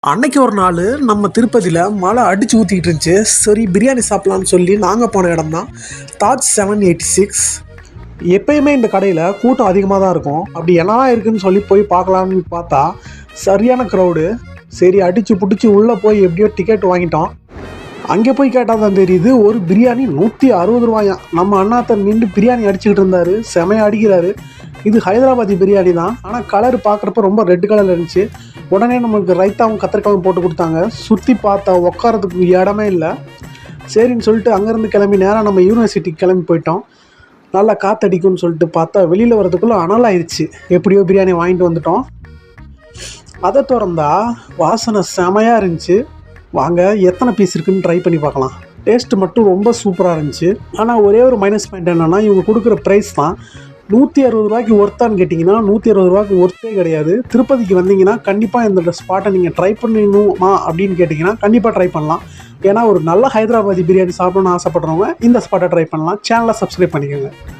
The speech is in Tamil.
அன்னைக்கு ஒரு நாள் நம்ம திருப்பதியில் மழை அடிச்சு ஊற்றிக்கிட்டு இருந்துச்சு. சரி பிரியாணி சாப்பிட்லான்னு சொல்லி நாங்கள் போன இடம் தான் தாஜ் 786. எப்பயுமே இந்த கடையில் கூட்டம் அதிகமாக தான் இருக்கும். அப்படி என்னதான் இருக்குன்னு சொல்லி போய் பார்க்கலான்னு பார்த்தா சரியான க்ரௌடு. சரி அடித்து பிடிச்சி உள்ளே போய் எப்படியோ டிக்கெட் வாங்கிட்டோம். அங்கே போய் கேட்டால் தான் தெரியுது ஒரு பிரியாணி 160 ரூபாயாம். நம்ம அண்ணாத்த நின்று பிரியாணி அடிச்சுக்கிட்டு இருந்தார், செமையாக அடிக்கிறாரு. இது ஹைதராபாதி பிரியாணி தான், ஆனால் கலர் பார்க்குறப்ப ரொம்ப ரெட் கலரில் இருந்துச்சு. உடனே நமக்கு ரைத்தாவும் கத்திரிக்காவும் போட்டு கொடுத்தாங்க. சுற்றி பார்த்தா உட்காரத்துக்கு இடமே இல்லை. சரின்னு சொல்லிட்டு அங்கேருந்து கிளம்பி நேராக நம்ம யூனிவர்சிட்டிக்கு கிளம்பி போயிட்டோம். நல்லா காற்றடிக்கும்னு சொல்லிட்டு பார்த்தா வெளியில் வரதுக்குள்ளே அனல் ஆயிடுச்சு. எப்படியோ பிரியாணி வாங்கிட்டு வந்துட்டோம். அதை திறந்தா வாசனை செமையாக இருந்துச்சு. வாங்க எத்தனை பீஸ் இருக்குன்னு ட்ரை பண்ணி பார்க்கலாம். டேஸ்ட்டு மட்டும் ரொம்ப சூப்பராக இருந்துச்சு. ஆனால் ஒரே ஒரு மைனஸ் பாயிண்ட் என்னென்னா இவங்க கொடுக்குற ப்ரைஸ் தான். 160 ரூபாய்க்கு ஒர்த்தான்னு கேட்டிங்கன்னா 160 ரூபாய்க்கு ஒர்த்தே கிடையாது. திருப்பதிக்கு வந்தீங்கன்னா கண்டிப்பாக இந்த ஸ்பாட்டை நீங்கள் ட்ரை பண்ணணுமா அப்படின்னு கேட்டிங்கன்னா கண்டிப்பாக ட்ரை பண்ணலாம். ஏன்னா ஒரு நல்ல ஹைதராபாதி பிரியாணி சாப்பிடணும்னு ஆசைப்படுறவங்க இந்த ஸ்பாட்டை ட்ரை பண்ணலாம். சேனலை சப்ஸ்கிரைப் பண்ணிக்கோங்க.